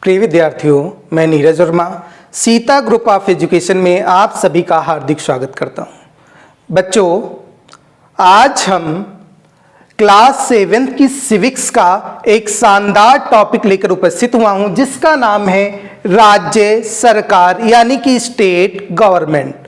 प्रिय विद्यार्थियों, मैं Neeraj Verma Sita group of education में आप सभी का हार्दिक स्वागत करता हूं। बच्चों, आज हम क्लास 7 की सिविक्स का एक शानदार टॉपिक लेकर उपस्थित हुआ हूं, जिसका नाम है राज्य सरकार यानी कि स्टेट गवर्नमेंट।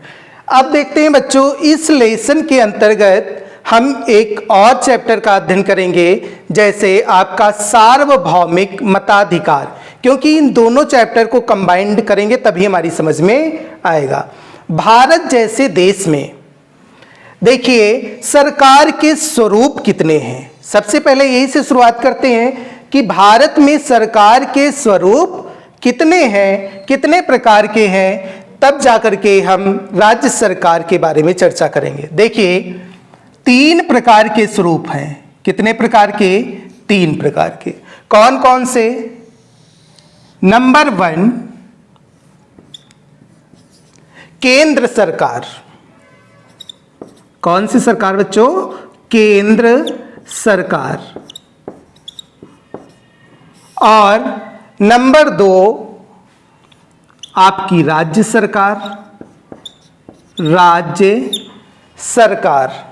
अब देखते हैं बच्चों, इस लेसन के अंतर्गत हम एक और चैप्टर का अध्ययन करेंगे, जैसे आपका सार्वभौमिक मताधिकार, क्योंकि इन दोनों चैप्टर को कंबाइंड करेंगे तभी हमारी समझ में आएगा। भारत जैसे देश में देखिए सरकार के स्वरूप कितने हैं। सबसे पहले यही से शुरुआत करते हैं कि भारत में सरकार के स्वरूप कितने हैं, कितने प्रकार के हैं, तब जाकर के हम राज्य सरकार के बारे में चर्चा करेंगे। देखिए 3 प्रकार के स्वरूप हैं। कितने प्रकार के? 3 प्रकार के। कौन कौन से? नंबर 1, केंद्र सरकार। कौन सी सरकार बच्चों? केंद्र सरकार। और नंबर 2, आपकी राज्य सरकार, राज्य सरकार।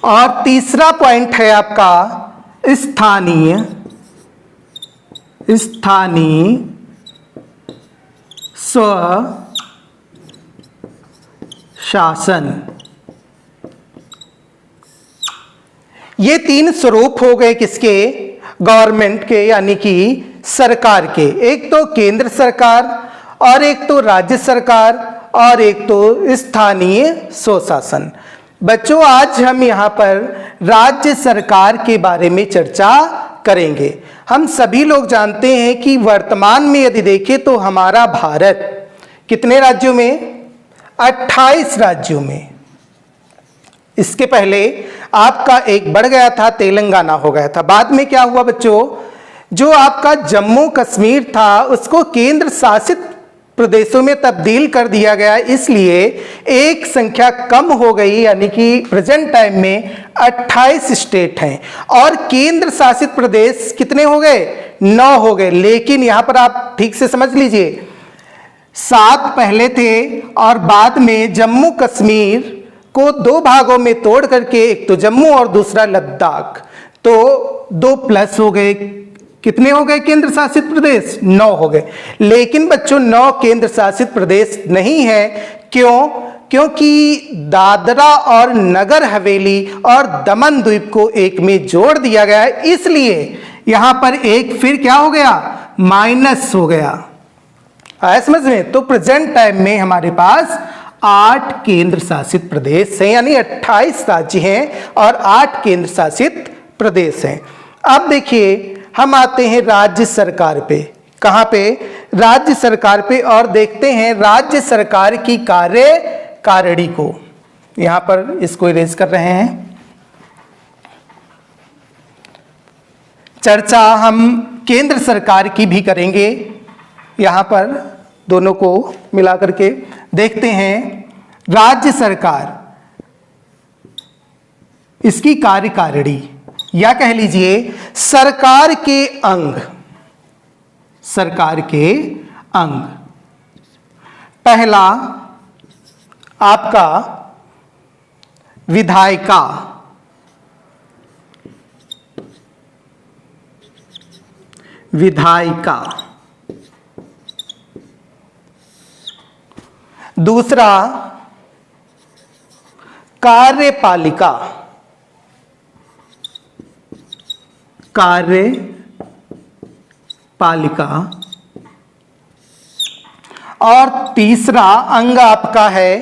और तीसरा पॉइंट है आपका स्थानीय स्व शासन। ये 3 स्वरूप हो गए किसके? गवर्नमेंट के यानी कि सरकार के। एक तो केंद्र सरकार, और एक तो राज्य सरकार, और एक तो स्थानीय स्वशासन। बच्चों, आज हम यहाँ पर राज्य सरकार के बारे में चर्चा करेंगे। हम सभी लोग जानते हैं कि वर्तमान में यदि देखें तो हमारा भारत कितने राज्यों में? 28 राज्यों में। इसके पहले आपका एक बढ़ गया था, तेलंगाना हो गया था। बाद में क्या हुआ बच्चों? जो आपका जम्मू कश्मीर था उसको केंद्र शासित प्रदेशों में तब्दील कर दिया गया, इसलिए एक संख्या कम हो गई, यानी कि प्रेजेंट टाइम में 28 स्टेट हैं। और केंद्र शासित प्रदेश कितने हो गए? 9 हो गए। लेकिन यहां पर आप ठीक से समझ लीजिए, 7 पहले थे और बाद में जम्मू कश्मीर को 2 भागों में तोड़ करके, एक तो जम्मू और दूसरा लद्दाख, तो 2 प्लस हो गए। कितने हो गए केंद्र शासित प्रदेश? 9 हो गए। लेकिन बच्चों 9 केंद्र शासित प्रदेश नहीं है। क्यों? क्योंकि दादरा और नगर हवेली और दमन द्वीप को एक में जोड़ दिया गया है, इसलिए यहां पर एक फिर क्या हो गया? माइनस हो गया। आया समझ में? तो प्रेजेंट टाइम में हमारे पास 8 केंद्र शासित प्रदेश हैं, यानी 28 राज्य हैं और 8 केंद्र शासित प्रदेश हैं। अब देखिए हम आते हैं राज्य सरकार पे। कहां पे? राज्य सरकार पे। और देखते हैं राज्य सरकार की कार्यकारिणी को। यहां पर इसको इरेज कर रहे हैं। चर्चा हम केंद्र सरकार की भी करेंगे। यहां पर दोनों को मिला करके देखते हैं। राज्य सरकार, इसकी कार्यकारिणी या कह लीजिए सरकार के अंग। सरकार के अंग, पहला आपका विधायिका। विधायिका। दूसरा कार्यपालिका। कार्यपालिका। और तीसरा अंग आपका है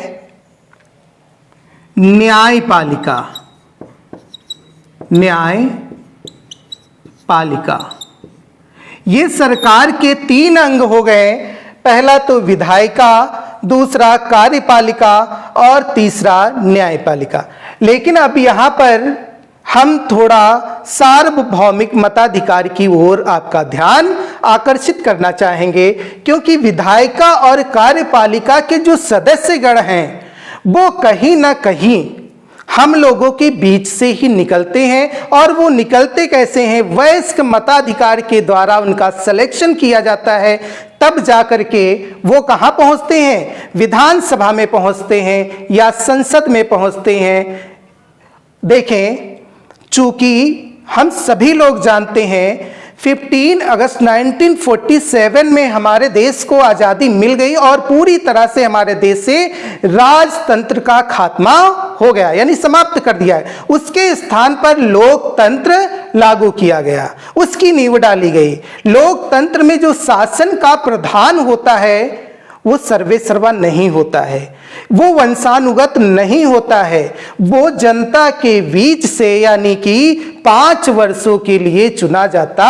न्यायपालिका। न्यायपालिका। ये सरकार के 3 अंग हो गए। पहला तो विधायिका, दूसरा कार्यपालिका और तीसरा न्यायपालिका। लेकिन अब यहां पर हम थोड़ा सार्वभौमिक मताधिकार की ओर आपका ध्यान आकर्षित करना चाहेंगे, क्योंकि विधायिका और कार्यपालिका के जो सदस्यगण हैं वो कहीं ना कहीं हम लोगों के बीच से ही निकलते हैं। और वो निकलते कैसे हैं? वयस्क मताधिकार के द्वारा उनका सिलेक्शन किया जाता है, तब जाकर के वो कहाँ पहुँचते हैं? विधानसभा में पहुँचते हैं या संसद में पहुँचते हैं। देखें, चूंकि हम सभी लोग जानते हैं 15 अगस्त 1947 में हमारे देश को आज़ादी मिल गई और पूरी तरह से हमारे देश से राजतंत्र का खात्मा हो गया, यानी समाप्त कर दिया है। उसके स्थान पर लोकतंत्र लागू किया गया, उसकी नींव डाली गई। लोकतंत्र में जो शासन का प्रधान होता है वो सर्वे सर्वा नहीं होता है, वो वंशानुगत नहीं होता है, वो जनता के बीच से यानी कि 5 वर्षों के लिए चुना जाता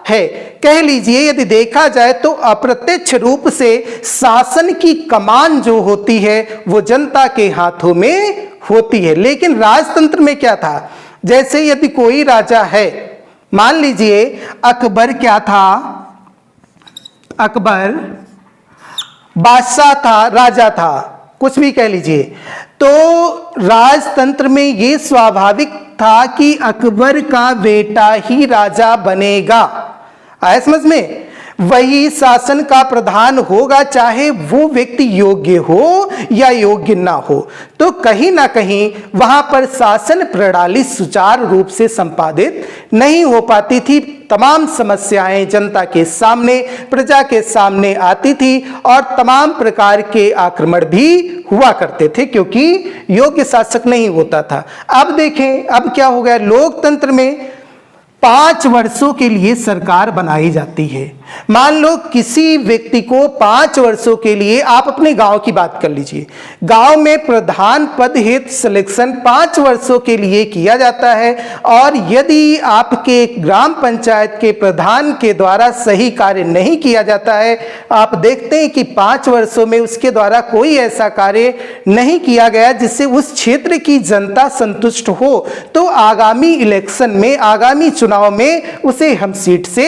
है। कह लीजिए यदि देखा जाए तो अप्रत्यक्ष रूप से शासन की कमान जो होती है वो जनता के हाथों में होती है। लेकिन राजतंत्र में क्या था? जैसे यदि कोई राजा है, मान लीजिए अकबर क्या था? अकबर बादशाह था, राजा था, कुछ भी कह लीजिए। तो राजतंत्र में ये स्वाभाविक था कि अकबर का बेटा ही राजा बनेगा। आया समझ में? वही शासन का प्रधान होगा, चाहे वो व्यक्ति योग्य हो या योग्य ना हो। तो कहीं ना कहीं वहां पर शासन प्रणाली सुचारू रूप से संपादित नहीं हो पाती थी। तमाम समस्याएं जनता के सामने, प्रजा के सामने आती थी और तमाम प्रकार के आक्रमण भी हुआ करते थे, क्योंकि योग्य शासक नहीं होता था। अब देखें, अब क्या हो गया? लोकतंत्र में 5 वर्षों के लिए सरकार बनाई जाती है। मान लो किसी व्यक्ति को 5 वर्षों के लिए, आप अपने गांव की बात कर लीजिए, गांव में प्रधान पद हेतु सिलेक्शन 5 वर्षों के लिए किया जाता है। और यदि आपके ग्राम पंचायत के प्रधान के द्वारा सही कार्य नहीं किया जाता है, आप देखते हैं कि 5 वर्षों में उसके द्वारा कोई ऐसा कार्य नहीं किया गया जिससे उस क्षेत्र की जनता संतुष्ट हो, तो आगामी इलेक्शन में, आगामी चुनाव में उसे हम सीट से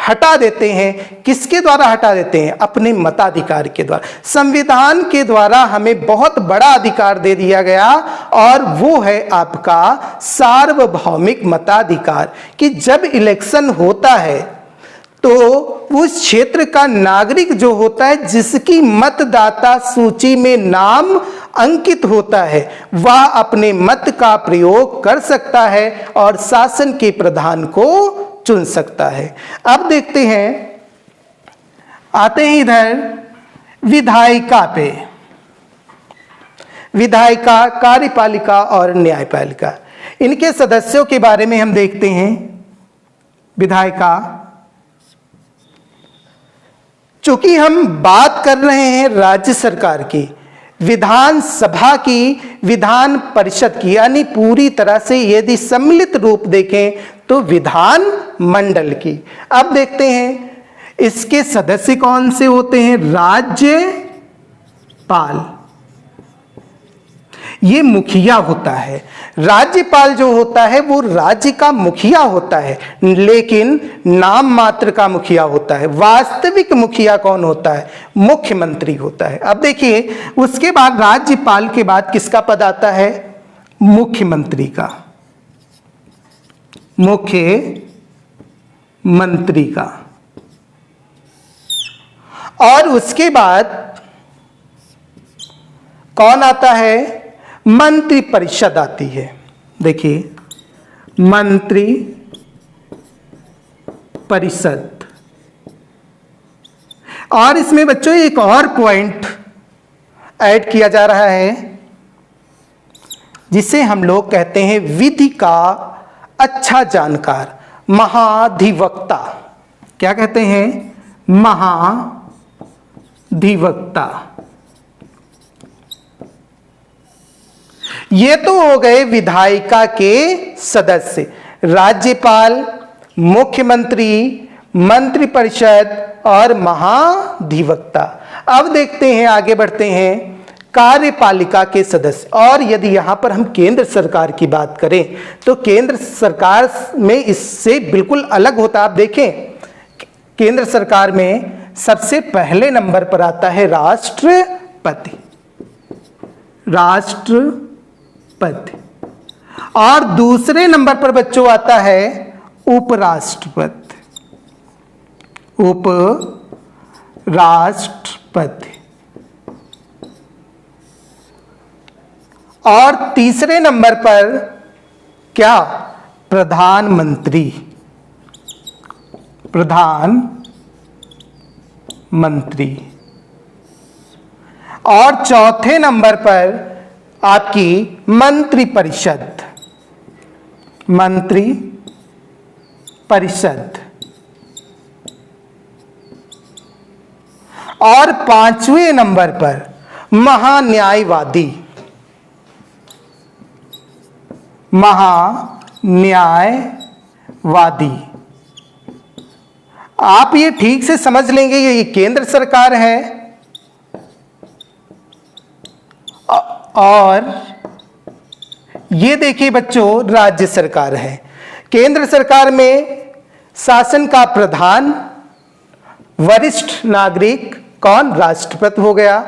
हटा देते हैं। किसके द्वारा हटा देते हैं? अपने मताधिकार के द्वारा। संविधान के द्वारा हमें बहुत बड़ा अधिकार दे दिया गया और वो है आपका सार्वभौमिक मताधिकार, कि जब इलेक्शन होता है तो उस क्षेत्र का नागरिक जो होता है, जिसकी मतदाता सूची में नाम अंकित होता है, वह अपने मत का प्रयोग कर सकता है और शासन के प्रधान को चुन सकता है। अब देखते हैं, आते हैं इधर विधायिका पे। विधायिका, कार्यपालिका और न्यायपालिका, इनके सदस्यों के बारे में हम देखते हैं। विधायिका, चूंकि हम बात कर रहे हैं राज्य सरकार की, विधानसभा की, विधान परिषद की, यानी पूरी तरह से यदि सम्मिलित रूप देखें तो विधान मंडल की। अब देखते हैं इसके सदस्य कौन से होते हैं? राज्यपाल, ये मुखिया होता है। राज्यपाल जो होता है वो राज्य का मुखिया होता है, लेकिन नाम मात्र का मुखिया होता है। वास्तविक मुखिया कौन होता है? मुख्यमंत्री होता है। अब देखिए, उसके बाद राज्यपाल के बाद किसका पद आता है? मुख्यमंत्री का, मुख्यमंत्री का। और उसके बाद कौन आता है? मंत्री परिषद आती है। देखिए, मंत्री परिषद। और इसमें बच्चों एक और पॉइंट ऐड किया जा रहा है, जिसे हम लोग कहते हैं विधि का अच्छा जानकार, महाधिवक्ता। क्या कहते हैं? महाधिवक्ता। ये तो हो गए विधायिका के सदस्य, राज्यपाल, मुख्यमंत्री, मंत्रिपरिषद और महाधिवक्ता। अब देखते हैं, आगे बढ़ते हैं, कार्यपालिका के सदस्य। और यदि यहां पर हम केंद्र सरकार की बात करें तो केंद्र सरकार में इससे बिल्कुल अलग होता। आप देखें, केंद्र सरकार में सबसे पहले नंबर पर आता है राष्ट्रपति। राष्ट्रपति और दूसरे नंबर पर बच्चों आता है उपराष्ट्रपति। उपराष्ट्रपति। और तीसरे नंबर पर क्या? प्रधानमंत्री। प्रधानमंत्री। और चौथे नंबर पर आपकी मंत्रिपरिषद। मंत्रिपरिषद। और पांचवें नंबर पर महान्यायवादी। महान्यायवादी। आप ये ठीक से समझ लेंगे, ये केंद्र सरकार है और ये देखिए बच्चों राज्य सरकार है। केंद्र सरकार में शासन का प्रधान वरिष्ठ नागरिक कौन? राष्ट्रपति हो गया,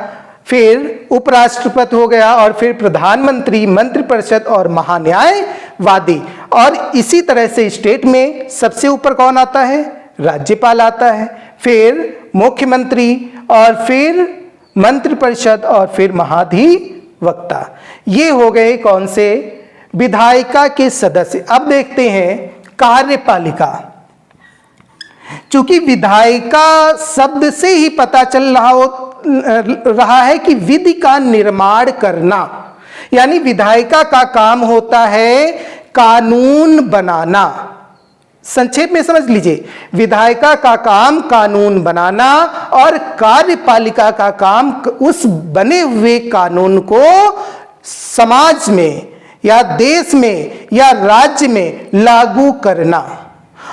फिर उपराष्ट्रपति हो गया, और फिर प्रधानमंत्री, मंत्रिपरिषद और महान्यायवादी। और इसी तरह से स्टेट में सबसे ऊपर कौन आता है? राज्यपाल आता है, फिर मुख्यमंत्री, और फिर मंत्रिपरिषद, और फिर महाधिवक्ता। ये हो गए कौन से? विधायिका के सदस्य। अब देखते हैं कार्यपालिका। चूंकि विधायिका शब्द से ही पता चल रहा है कि विधि का निर्माण करना, यानी विधायिका का काम होता है कानून बनाना। संक्षेप में समझ लीजिए, विधायिका का काम कानून बनाना और कार्यपालिका का काम उस बने हुए कानून को समाज में या देश में या राज्य में लागू करना।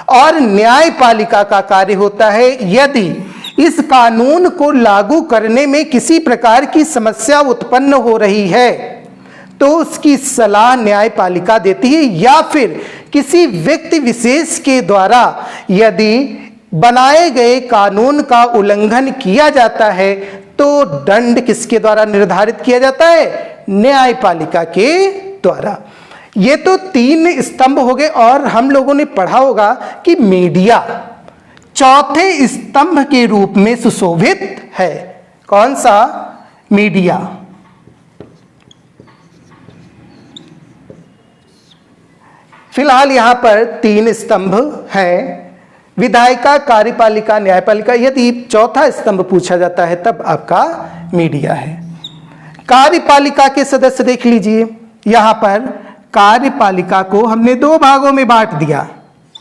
और न्यायपालिका का कार्य होता है यदि इस कानून को लागू करने में किसी प्रकार की समस्या उत्पन्न हो रही है तो उसकी सलाह न्यायपालिका देती है, या फिर किसी व्यक्ति विशेष के द्वारा यदि बनाए गए कानून का उल्लंघन किया जाता है तो दंड किसके द्वारा निर्धारित किया जाता है? न्यायपालिका के द्वारा। ये तो तीन स्तंभ हो गए। और हम लोगों ने पढ़ा होगा कि मीडिया चौथे स्तंभ के रूप में सुशोभित है। कौन सा? मीडिया। फिलहाल यहां पर तीन स्तंभ हैं, विधायिका, कार्यपालिका, न्यायपालिका। यदि चौथा स्तंभ पूछा जाता है तब आपका मीडिया है। कार्यपालिका के सदस्य देख लीजिए, यहां पर कार्यपालिका को हमने दो भागों में बांट दिया।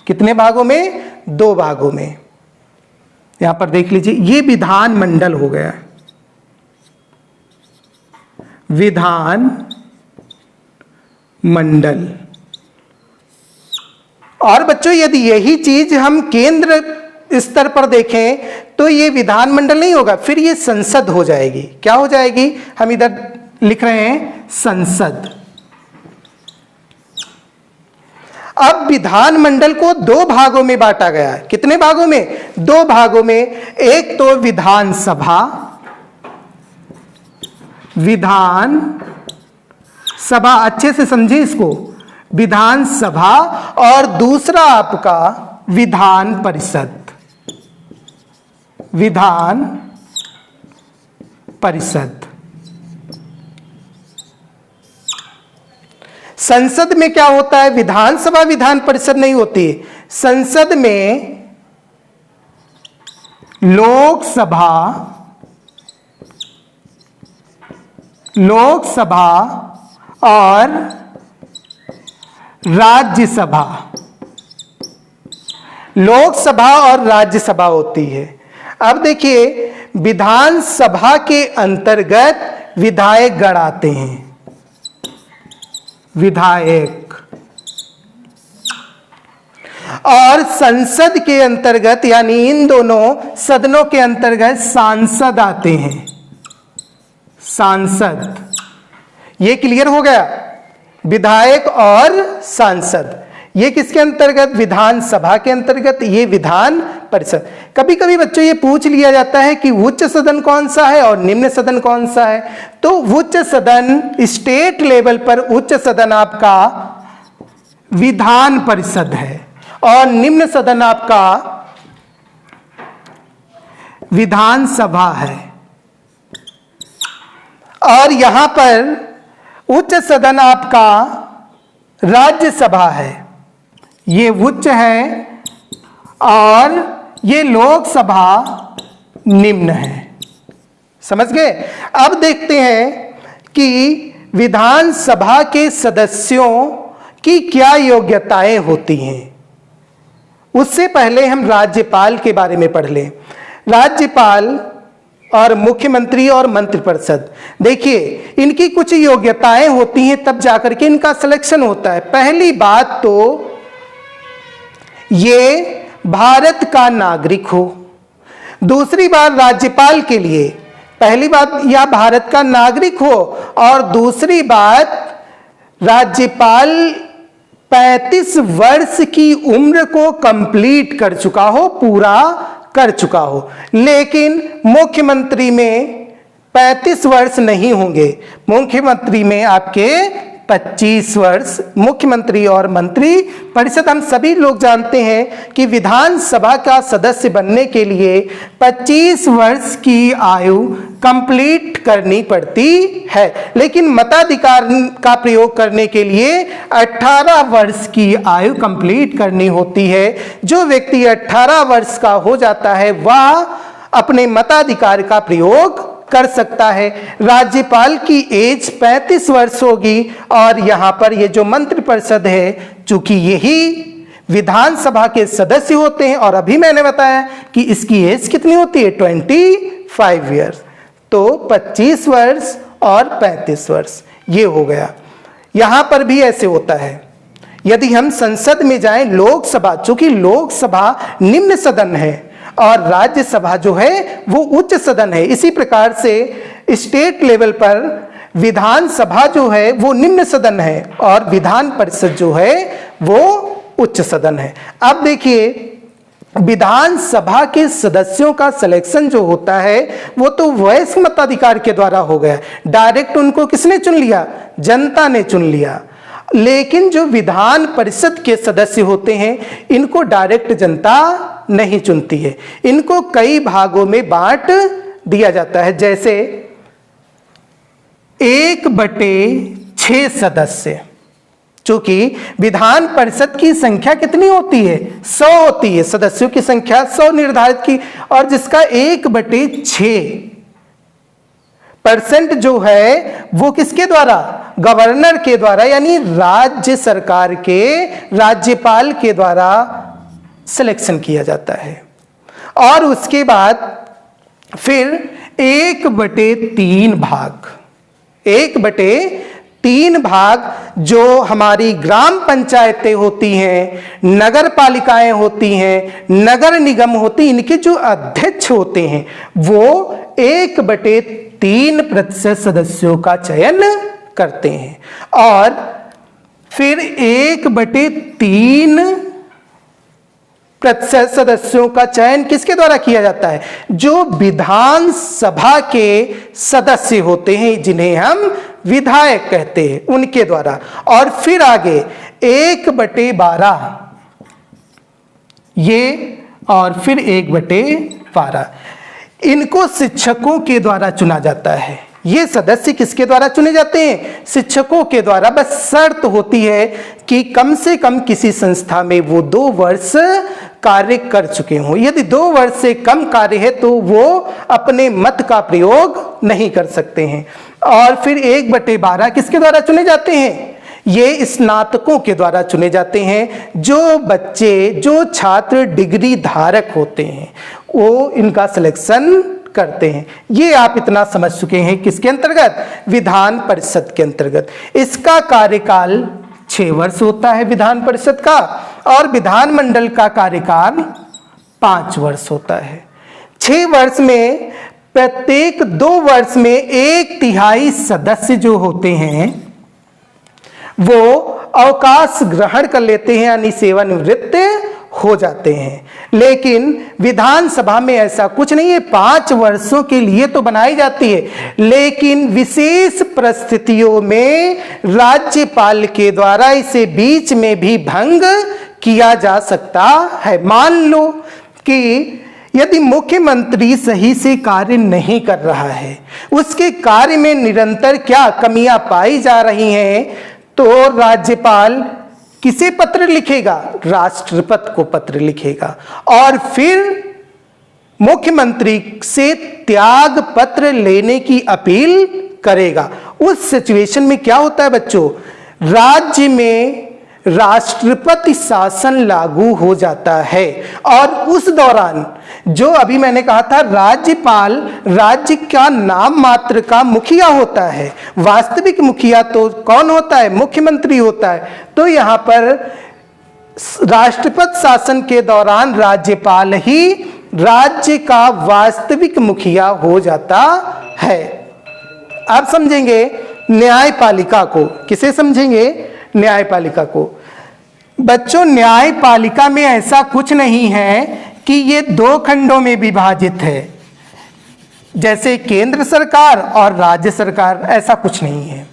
कितने भागों में? दो भागों में। यहां पर देख लीजिए, ये विधानमंडल हो गया, विधान मंडल। और बच्चों यदि यही चीज हम केंद्र स्तर पर देखें तो ये विधानमंडल नहीं होगा, फिर ये संसद हो जाएगी। क्या हो जाएगी? हम इधर लिख रहे हैं संसद। अब विधानमंडल को दो भागों में बांटा गया है। कितने भागों में? दो भागों में। एक तो विधानसभा, विधानसभा अच्छे से समझे इसको, विधानसभा, और दूसरा आपका विधान परिषद, विधान परिषद। संसद में क्या होता है? विधानसभा विधान परिषद नहीं होती। संसद में लोकसभा और राज्यसभा, लोकसभा और राज्यसभा होती है। अब देखिए, विधानसभा के अंतर्गत विधायक गण आते हैं, विधायक, और संसद के अंतर्गत यानी इन दोनों सदनों के अंतर्गत सांसद आते हैं, सांसद। ये क्लियर हो गया? विधायक और सांसद, ये किसके अंतर्गत? विधानसभा के अंतर्गत, ये विधान परिषद। कभी कभी बच्चों ये पूछ लिया जाता है कि उच्च सदन कौन सा है और निम्न सदन कौन सा है। तो उच्च सदन, स्टेट लेवल पर उच्च सदन आपका विधान परिषद है और निम्न सदन आपका विधानसभा है। और यहां पर उच्च सदन आपका राज्यसभा है। ये उच्च है और ये लोकसभा निम्न है। समझ गए? अब देखते हैं कि विधानसभा के सदस्यों की क्या योग्यताएं होती हैं। उससे पहले हम राज्यपाल के बारे में पढ़ लें। राज्यपाल और मुख्यमंत्री और मंत्रिपरिषद, देखिए इनकी कुछ योग्यताएं होती हैं, तब जाकर के इनका सिलेक्शन होता है। पहली बात तो ये भारत का नागरिक हो। दूसरी बात, राज्यपाल के लिए पहली बात यह भारत का नागरिक हो, और दूसरी बात राज्यपाल 35 वर्ष की उम्र को कंप्लीट कर चुका हो, पूरा कर चुका हो। लेकिन मुख्यमंत्री में 35 वर्ष नहीं होंगे, मुख्यमंत्री में आपके 25 वर्ष। मुख्यमंत्री और मंत्री परिषद, हम सभी लोग जानते हैं कि विधानसभा का सदस्य बनने के लिए 25 वर्ष की आयु कंप्लीट करनी पड़ती है। लेकिन मताधिकार का प्रयोग करने के लिए 18 वर्ष की आयु कंप्लीट करनी होती है। जो व्यक्ति 18 वर्ष का हो जाता है वह अपने मताधिकार का प्रयोग कर सकता है। राज्यपाल की एज 35 वर्ष होगी, और यहां पर ये जो मंत्रिपरिषद है, चूंकि यही विधानसभा के सदस्य होते हैं, और अभी मैंने बताया कि इसकी एज कितनी होती है, 25 ईयर्स। तो 25 वर्ष और 35 वर्ष ये हो गया। यहां पर भी ऐसे होता है। यदि हम संसद में जाएं, लोकसभा, चूंकि लोकसभा निम्न सदन है और राज्यसभा जो है वो उच्च सदन है, इसी प्रकार से स्टेट लेवल पर विधानसभा जो है वो निम्न सदन है और विधान परिषद जो है वो उच्च सदन है। अब देखिए, विधानसभा के सदस्यों का सिलेक्शन जो होता है वो तो वयस्क मताधिकार के द्वारा हो गया। डायरेक्ट उनको किसने चुन लिया? जनता ने चुन लिया। लेकिन जो विधान परिषद के सदस्य होते हैं, इनको डायरेक्ट जनता नहीं चुनती है, इनको कई भागों में बांट दिया जाता है। जैसे 1/6 सदस्य, चूंकि विधान परिषद की संख्या कितनी होती है? 100 होती है, सदस्यों की संख्या 100 निर्धारित की, और जिसका 1/6% जो है वो किसके द्वारा? गवर्नर के द्वारा, यानी राज्य सरकार के राज्यपाल के द्वारा सिलेक्शन किया जाता है। और उसके बाद फिर 1/3 भाग, 1/3 भाग जो हमारी ग्राम पंचायतें होती हैं, नगर पालिकाएं होती हैं, नगर निगम होती, इनके जो अध्यक्ष होते हैं वो 1/3% सदस्यों का चयन करते हैं। और फिर 1/3% सदस्यों का चयन किसके द्वारा किया जाता है? जो विधानसभा के सदस्य होते हैं, जिन्हें हम विधायक कहते हैं, उनके द्वारा। और फिर आगे 1/12 ये, और फिर 1/12 इनको शिक्षकों के द्वारा चुना जाता है। ये सदस्य किसके द्वारा चुने जाते हैं? शिक्षकों के द्वारा। बस शर्त होती है कि कम से कम किसी संस्था में वो 2 वर्ष कार्य कर चुके हों। यदि 2 वर्ष से कम कार्य है तो वो अपने मत का प्रयोग नहीं कर सकते हैं। और फिर 1/12 किसके द्वारा चुने जाते हैं? ये स्नातकों के द्वारा चुने जाते हैं। जो बच्चे, जो छात्र डिग्री धारक होते हैं वो इनका सिलेक्शन करते हैं। ये आप इतना समझ चुके हैं किसके अंतर्गत? विधान परिषद के अंतर्गत। इसका कार्यकाल 6 वर्ष होता है विधान परिषद का, और विधानमंडल का कार्यकाल 5 वर्ष होता है। 6 वर्ष में प्रत्येक 2 वर्ष में 1/3 सदस्य जो होते हैं वो अवकाश ग्रहण कर लेते हैं, यानी सेवानिवृत्त हो जाते हैं। लेकिन विधानसभा में ऐसा कुछ नहीं है, 5 वर्षों के लिए तो बनाई जाती है, लेकिन विशेष परिस्थितियों में राज्यपाल के द्वारा इसे बीच में भी भंग किया जा सकता है। मान लो कि यदि मुख्यमंत्री सही से कार्य नहीं कर रहा है, उसके कार्य में निरंतर क्या कमियां पाई जा रही हैं, तो राज्यपाल किसे पत्र लिखेगा? राष्ट्रपति को पत्र लिखेगा और फिर मुख्यमंत्री से त्याग पत्र लेने की अपील करेगा। उस सिचुएशन में क्या होता है बच्चों? राज्य में राष्ट्रपति शासन लागू हो जाता है और उस दौरान जो अभी मैंने कहा था, राज्यपाल राज्य का नाम मात्र का मुखिया होता है, वास्तविक मुखिया तो कौन होता है? मुख्यमंत्री होता है। तो यहां पर राष्ट्रपति शासन के दौरान राज्यपाल ही राज्य का वास्तविक मुखिया हो जाता है। आप समझेंगे न्यायपालिका को, किसे समझेंगे? न्यायपालिका को। बच्चों न्यायपालिका में ऐसा कुछ नहीं है कि ये 2 खंडों में विभाजित है, जैसे केंद्र सरकार और राज्य सरकार, ऐसा कुछ नहीं है।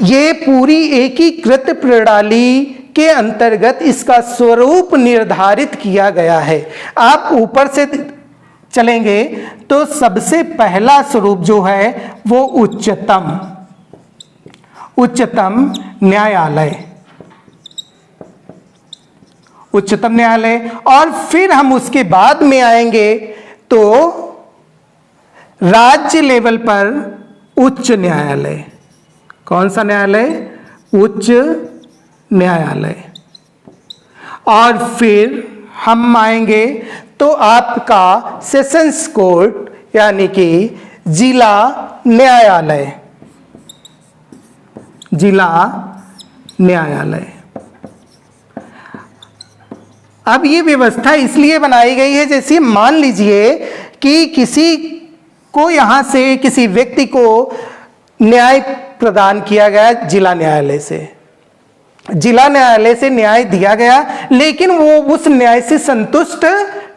ये पूरी एकीकृत प्रणाली के अंतर्गत इसका स्वरूप निर्धारित किया गया है। आप ऊपर से चलेंगे तो सबसे पहला स्वरूप जो है वो उच्चतम न्यायालय, उच्चतम न्यायालय। और फिर हम उसके बाद में आएंगे तो राज्य लेवल पर उच्च न्यायालय। कौन सा न्यायालय? उच्च न्यायालय। और फिर हम आएंगे तो आपका सेशंस कोर्ट यानी कि जिला न्यायालय, जिला न्यायालय। अब ये व्यवस्था इसलिए बनाई गई है, जैसे मान लीजिए कि किसी को यहां से किसी व्यक्ति को न्याय प्रदान किया गया जिला न्यायालय से, जिला न्यायालय से न्याय दिया गया, लेकिन वो उस न्याय से संतुष्ट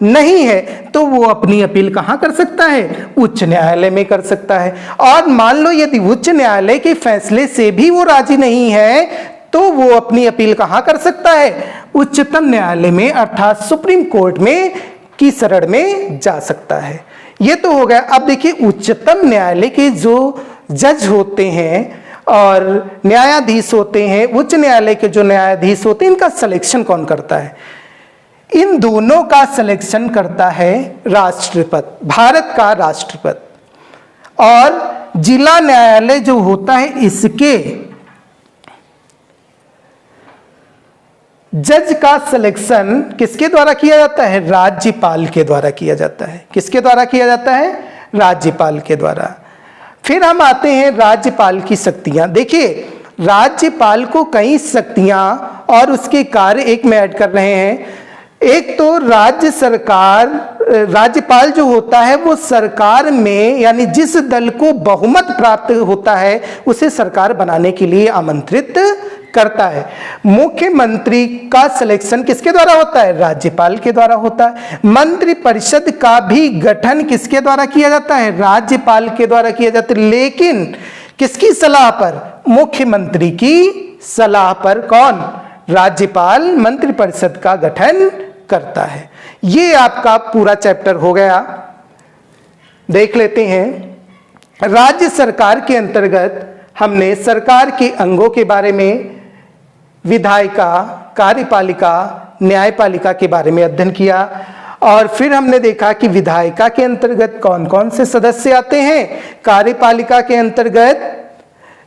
नहीं है, तो वो अपनी अपील कहां कर सकता है? उच्च न्यायालय में कर सकता है। और मान लो यदि उच्च न्यायालय के फैसले से भी वो राजी नहीं है, तो वो अपनी अपील कहां कर सकता है? उच्चतम न्यायालय में, अर्थात सुप्रीम कोर्ट में की शरण में जा सकता है। ये तो हो गया। अब देखिए उच्चतम न्यायालय के जो जज होते हैं और न्यायाधीश होते हैं, उच्च न्यायालय के जो न्यायाधीश होते हैं, इनका सिलेक्शन कौन करता है? इन दोनों का सिलेक्शन करता है राष्ट्रपति, भारत का राष्ट्रपति। और जिला न्यायालय जो होता है, इसके जज का सिलेक्शन किसके द्वारा किया जाता है? राज्यपाल के द्वारा किया जाता है। किसके द्वारा किया जाता है? राज्यपाल के द्वारा। फिर हम आते हैं राज्यपाल की शक्तियां। देखिए राज्यपाल को कई शक्तियां और उसके कार्य एक में ऐड कर रहे हैं। एक तो राज्य सरकार, राज्यपाल जो होता है वो सरकार में, यानी जिस दल को बहुमत प्राप्त होता है उसे सरकार बनाने के लिए आमंत्रित करता है। मुख्यमंत्री का सिलेक्शन किसके द्वारा होता है? राज्यपाल के द्वारा होता है। मंत्रिपरिषद का भी गठन किसके द्वारा किया जाता है? राज्यपाल के द्वारा किया जाता है, लेकिन किसकी सलाह पर? मुख्यमंत्री की सलाह पर। कौन? राज्यपाल मंत्रिपरिषद का गठन करता है। ये आपका पूरा चैप्टर हो गया। देख लेते हैं राज्य सरकार के अंतर्गत हमने सरकार के अंगों के बारे में, विधायिका, कार्यपालिका, न्यायपालिका के बारे में अध्ययन किया। और फिर हमने देखा कि विधायिका के अंतर्गत कौन कौन से सदस्य आते हैं, कार्यपालिका के अंतर्गत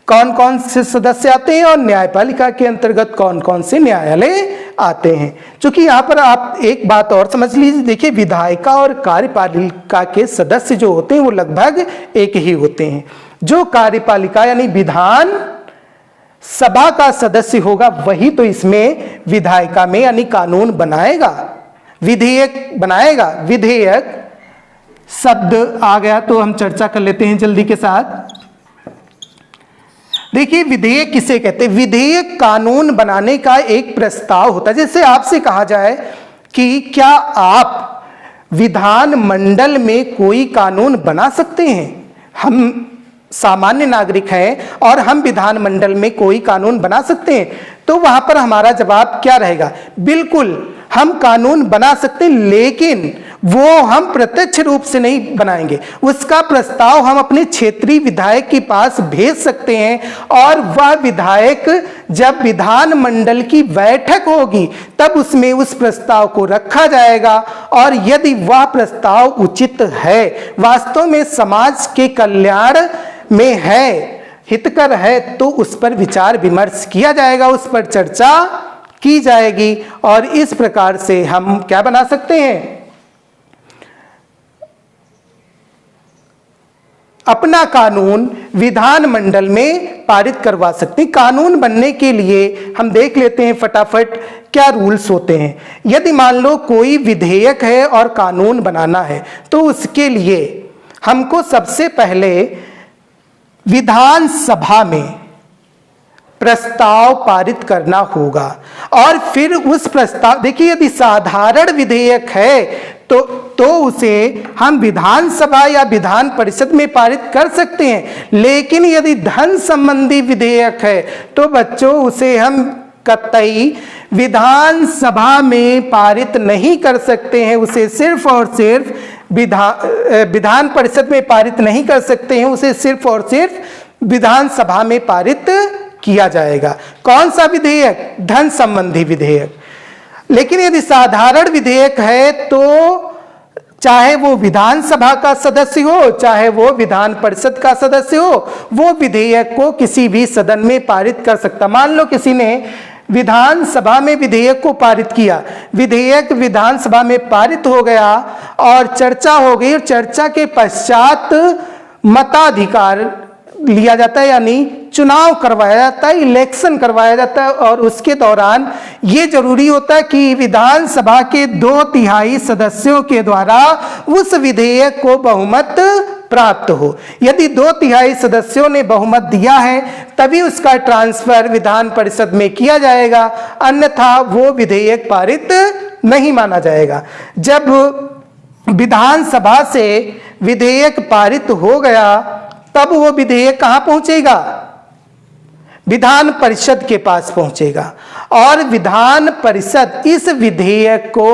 कौन कौन से सदस्य आते हैं और न्यायपालिका के अंतर्गत कौन कौन से न्यायालय आते हैं। क्योंकि यहाँ पर आप एक बात और समझ लीजिए, देखिए विधायिका और कार्यपालिका के सदस्य जो होते हैं वो लगभग एक ही होते हैं। जो कार्यपालिका यानी विधान सभा का सदस्य होगा वही तो इसमें विधायिका में यानी कानून बनाएगा, विधेयक बनाएगा। विधेयक शब्द आ गया तो हम चर्चा कर लेते हैं जल्दी के साथ। देखिए विधेयक किसे कहते हैं? विधेयक कानून बनाने का एक प्रस्ताव होता है। जैसे आपसे कहा जाए कि क्या आप विधान मंडल में कोई कानून बना सकते हैं? हम सामान्य नागरिक हैं और हम विधान मंडल में कोई कानून बना सकते हैं? तो वहां पर हमारा जवाब क्या रहेगा? बिल्कुल हम कानून बना सकते हैं, लेकिन वो हम प्रत्यक्ष रूप से नहीं बनाएंगे। उसका प्रस्ताव हम अपने क्षेत्रीय विधायक के पास भेज सकते हैं और वह विधायक जब विधान मंडल की बैठक होगी तब उसमें उस प्रस्ताव को रखा जाएगा और यदि वह प्रस्ताव उचित है, वास्तव में समाज के कल्याण में है, हितकर है, तो उस पर विचार विमर्श किया जाएगा, उस पर चर्चा की जाएगी और इस प्रकार से हम क्या बना सकते हैं? अपना कानून विधान मंडल में पारित करवा सकते हैं। कानून बनने के लिए हम देख लेते हैं फटाफट क्या रूल्स होते हैं। यदि मान लो कोई विधेयक है और कानून बनाना है तो उसके लिए हमको सबसे पहले विधान सभा में प्रस्ताव पारित करना होगा और फिर उस प्रस्ताव, देखिए यदि साधारण विधेयक है तो उसे हम विधानसभा या विधान परिषद में पारित कर सकते हैं, लेकिन यदि धन संबंधी विधेयक है तो बच्चों उसे हम कतई विधानसभा में पारित नहीं कर सकते हैं। उसे सिर्फ और सिर्फ विधान परिषद में पारित नहीं कर सकते हैं, उसे सिर्फ और सिर्फ विधानसभा में पारित किया जाएगा। कौन सा विधेयक? धन संबंधी विधेयक। लेकिन यदि साधारण विधेयक है तो चाहे वो विधानसभा का सदस्य हो, चाहे वो विधान परिषद का सदस्य हो, वो विधेयक को किसी भी सदन में पारित कर सकता। मान लो किसी ने विधानसभा में विधेयक को पारित किया, विधेयक विधानसभा में पारित हो गया और चर्चा हो गई और चर्चा के पश्चात मताधिकार लिया जाता है, यानी चुनाव करवाया जाता है, इलेक्शन करवाया जाता है और उसके दौरान ये जरूरी होता है कि विधानसभा के 2/3 सदस्यों के द्वारा उस विधेयक को बहुमत प्राप्त हो। यदि 2/3 सदस्यों ने बहुमत दिया है तभी उसका ट्रांसफर विधान परिषद में किया जाएगा, अन्यथा वो विधेयक पारित नहीं माना जाएगा। जब विधानसभा से विधेयक पारित हो गया तब वो विधेयक कहां पहुंचेगा? विधान परिषद के पास पहुंचेगा और विधान परिषद इस विधेयक को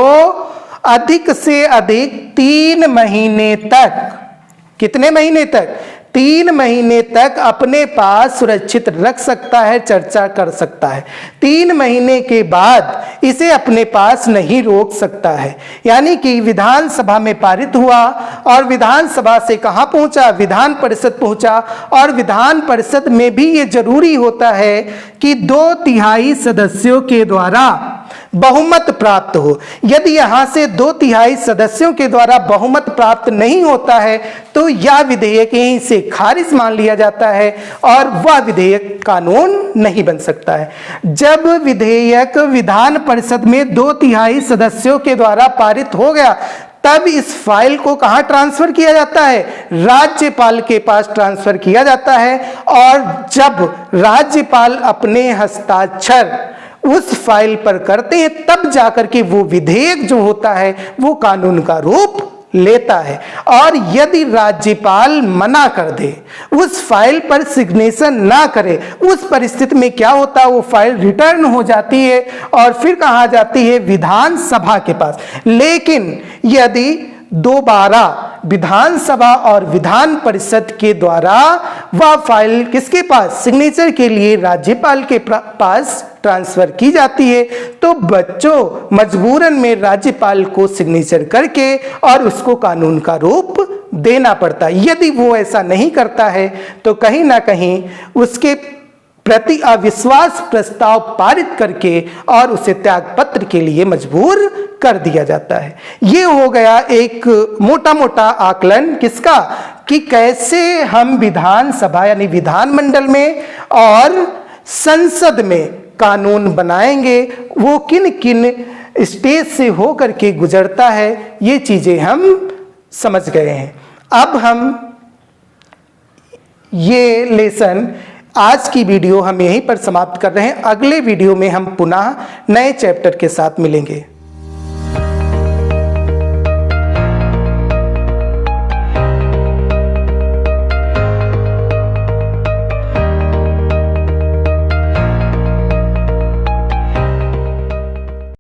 अधिक से अधिक 3 महीने तक, कितने महीने तक? 3 महीने तक अपने पास सुरक्षित रख सकता है, चर्चा कर सकता है। 3 महीने के बाद इसे अपने पास नहीं रोक सकता है। यानी कि विधानसभा में पारित हुआ और विधानसभा से कहां पहुंचा? विधान परिषद पहुंचा और विधान परिषद में भी ये जरूरी होता है कि 2/3 सदस्यों के द्वारा बहुमत प्राप्त हो। यदि यहां से 2/3 सदस्यों के द्वारा बहुमत प्राप्त नहीं होता है तो यह विधेयक यहीं से खारिज मान लिया जाता है और वह विधेयक कानून नहीं बन सकता है। जब विधेयक विधान परिषद में 2/3 सदस्यों के द्वारा पारित हो गया तब इस फाइल को कहां ट्रांसफर किया जाता है? राज्यपाल के पास ट्रांसफर किया जाता है और जब राज्यपाल अपने हस्ताक्षर उस फाइल पर करते हैं तब जाकर के वो विधेयक जो होता है वो कानून का रूप लेता है। और यदि राज्यपाल मना कर दे, उस फाइल पर सिग्नेचर ना करे, उस परिस्थिति में क्या होता है? वो फाइल रिटर्न हो जाती है और फिर कहाँ जाती है? विधानसभा के पास। लेकिन यदि दोबारा विधानसभा और विधान परिषद के द्वारा वह फाइल किसके पास? सिग्नेचर के लिए राज्यपाल के पास ट्रांसफर की जाती है तो बच्चों मजबूरन में राज्यपाल को सिग्नेचर करके और उसको कानून का रूप देना पड़ता है। यदि वो ऐसा नहीं करता है तो कहीं ना कहीं उसके प्रति अविश्वास प्रस्ताव पारित करके और उसे त्यागपत्र के लिए मजबूर कर दिया जाता है। ये हो गया एक मोटा मोटा आकलन किसका? कि कैसे हम विधानसभा यानी विधानमंडल में और संसद में कानून बनाएंगे, वो किन किन स्टेज से होकर के गुजरता है, ये चीजें हम समझ गए हैं। अब हम ये लेसन आज की वीडियो हम यहीं पर समाप्त कर रहे हैं। अगले वीडियो में हम पुनः नए चैप्टर के साथ मिलेंगे।